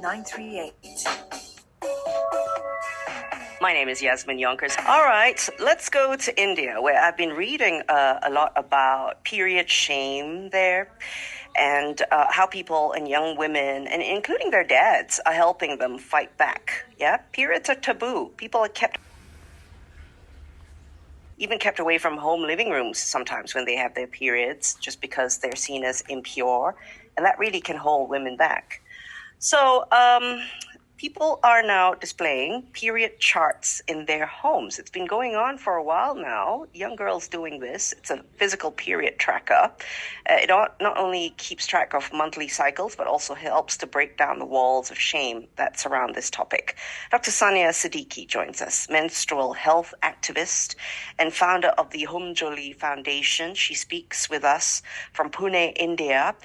938. My name is Yasmin Yonkers. All right, let's go to India, where I've been reading a lot about period shame there and how people and young women, and including their dads, are helping them fight back. Yeah, periods are taboo. People are even kept away from home living rooms sometimes when they have their periods, just because they're seen as impure, and that really can hold women back. So, people are now displaying period charts in their homes. It's been going on for a while now. Young girls doing this. It's a physical period tracker. It not only keeps track of monthly cycles, but also helps to break down the walls of shame that surround this topic. Dr. Sania Siddiqui joins us, menstrual health activist and founder of the Humjoli Foundation. She speaks with us from Pune, India.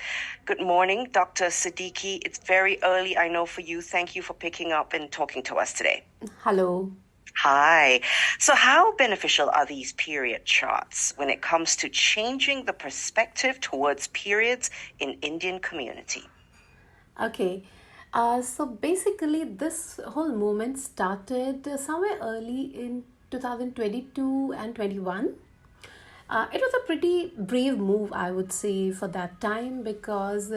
Good morning, Dr. Siddiqui. It's very early, I know, for you. Thank you for picking up and talking to us today. Hello. Hi. So how beneficial are these period charts when it comes to changing the perspective towards periods in Indian community? Okay. So basically, this whole movement started somewhere early in 2022 and 21. It was a pretty brave move, I would say, for that time because,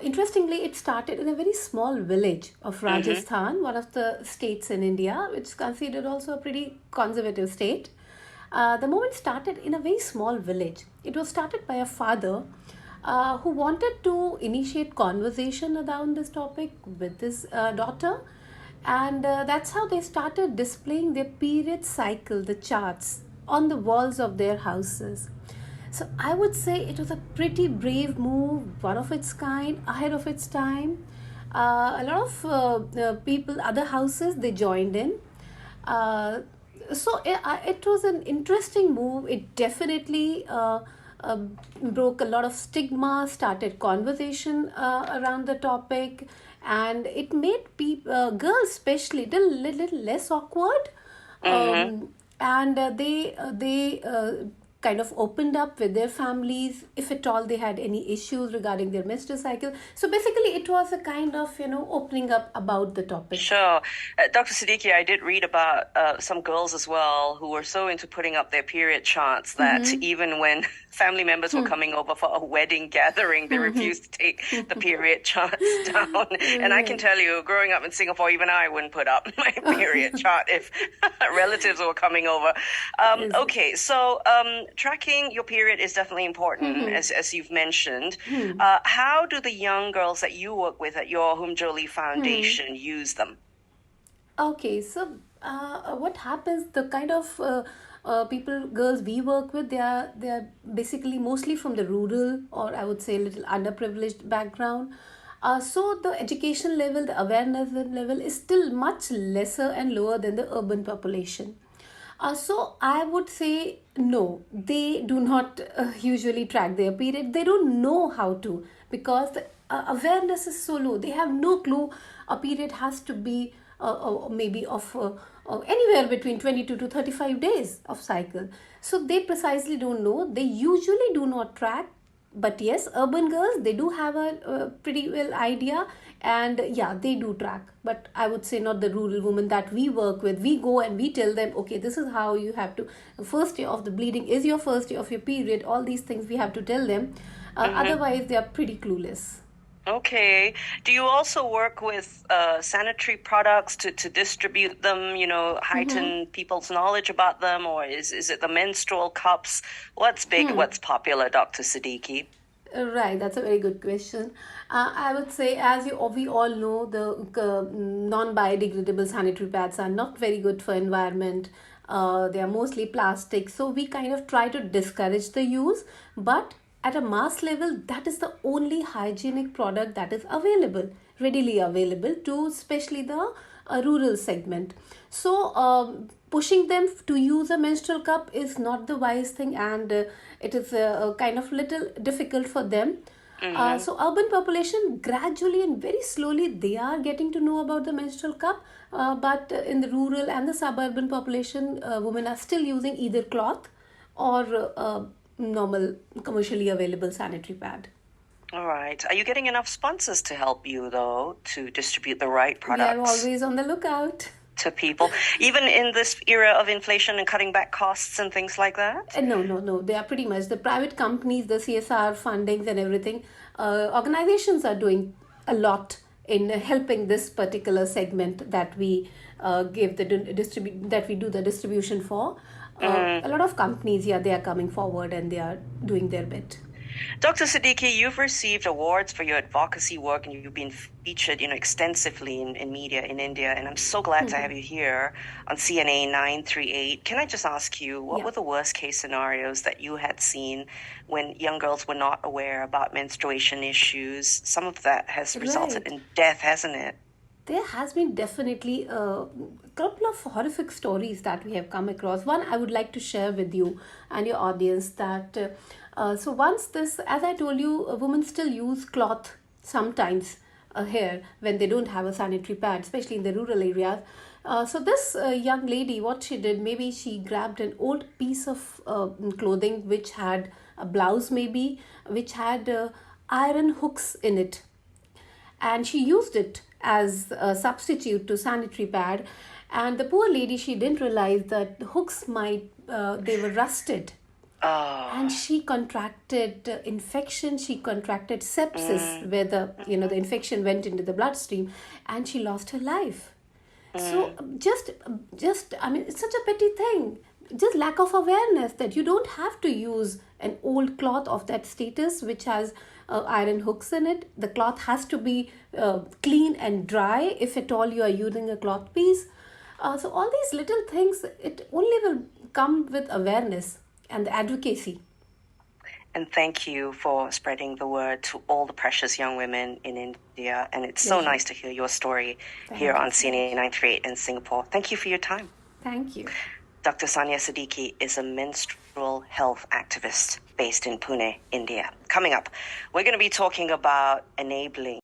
interestingly, it started in a very small village of Rajasthan, one of the states in India, which is considered also a pretty conservative state. The movement started in a very small village. It was started by a father who wanted to initiate conversation around this topic with his daughter. And that's how they started displaying their period cycle, the charts, on the walls of their houses. So I would say it was a pretty brave move, one of its kind, ahead of its time. A lot of people, other houses, they joined in. It was an interesting move. It definitely broke a lot of stigma, started conversation around the topic, and it made girls especially a little less awkward. And they kind of opened up with their families if at all they had any issues regarding their menstrual cycle. So basically it was a kind of opening up about the topic. Sure. Dr. Siddiqui, I did read about some girls as well who were so into putting up their period charts that even when family members were coming over for a wedding gathering, they refused to take the period charts down. And I can tell you, growing up in Singapore, even I wouldn't put up my period chart if relatives were coming over. Okay, so tracking your period is definitely important, as you've mentioned. How do the young girls that you work with at your Humjoli Foundation use them? Okay, so what happens, the kind of girls we work with, they are basically mostly from the rural, or I would say a little underprivileged background. So the education level, the awareness level is still much lesser and lower than the urban population. So I would say no, they do not usually track their period. They don't know how to, because the awareness is so low. They have no clue a period has to be maybe of anywhere between 22 to 35 days of cycle. So they precisely don't know. They usually do not track. But yes, urban girls, they do have a pretty well idea, and yeah, they do track. But I would say not the rural women that we work with. We go and we tell them, okay, this is how you have to, the first day of the bleeding is your first day of your period. All these things we have to tell them. Otherwise, they are pretty clueless. Okay. Do you also work with sanitary products to distribute them, heighten people's knowledge about them? Or is it the menstrual cups? What's big, what's popular, Dr. Siddiqui? Right, that's a very good question. I would say, as we all know, the non-biodegradable sanitary pads are not very good for environment. They are mostly plastic. So we kind of try to discourage the use. But at a mass level, that is the only hygienic product that is available, readily available to especially the rural segment. So pushing them to use a menstrual cup is not the wise thing, and it is kind of little difficult for them. So urban population, gradually and very slowly, they are getting to know about the menstrual cup. But in the rural and the suburban population, women are still using either cloth or normal commercially available sanitary pad. All right. Are you getting enough sponsors to help you, though, to distribute the right We are products always on the lookout. to people, even in this era of inflation and cutting back costs and things like that? No, no, no. They are pretty much the private companies, the CSR fundings and everything. Organizations are doing a lot in helping this particular segment that we give the distribute that we do the distribution for. A lot of companies, yeah, they are coming forward and they are doing their bit. Dr. Siddiqui, you've received awards for your advocacy work and you've been featured, extensively in media in India. And I'm so glad to have you here on CNA 938. Can I just ask you, what Yeah. were the worst case scenarios that you had seen when young girls were not aware about menstruation issues? Some of that has resulted Right. in death, hasn't it? There has been definitely a couple of horrific stories that we have come across. One I would like to share with you and your audience that so once this, as I told you, women still use cloth sometimes here when they don't have a sanitary pad, especially in the rural areas. So this young lady, what she did, maybe she grabbed an old piece of clothing which had a blouse, maybe which had iron hooks in it, and she used it as a substitute to sanitary pad. And the poor lady, she didn't realize that the hooks might they were rusted, and Oh, she contracted infection, she contracted sepsis, where the infection went into the bloodstream, and she lost her life. So just I mean, it's such a petty thing, just lack of awareness that you don't have to use an old cloth of that status which has iron hooks in it. The cloth has to be clean and dry if at all you are using a cloth piece. So all these little things, it only will come with awareness and advocacy. and thank you for spreading the word to all the precious young women in India. And it's so Pleasure. nice to hear your story here Thank you on so much. CNA 938 in Singapore. Thank you for your time. Thank you. Dr. Sanya Siddiqui is a menstrual health activist based in Pune, India. Coming up, we're going to be talking about enabling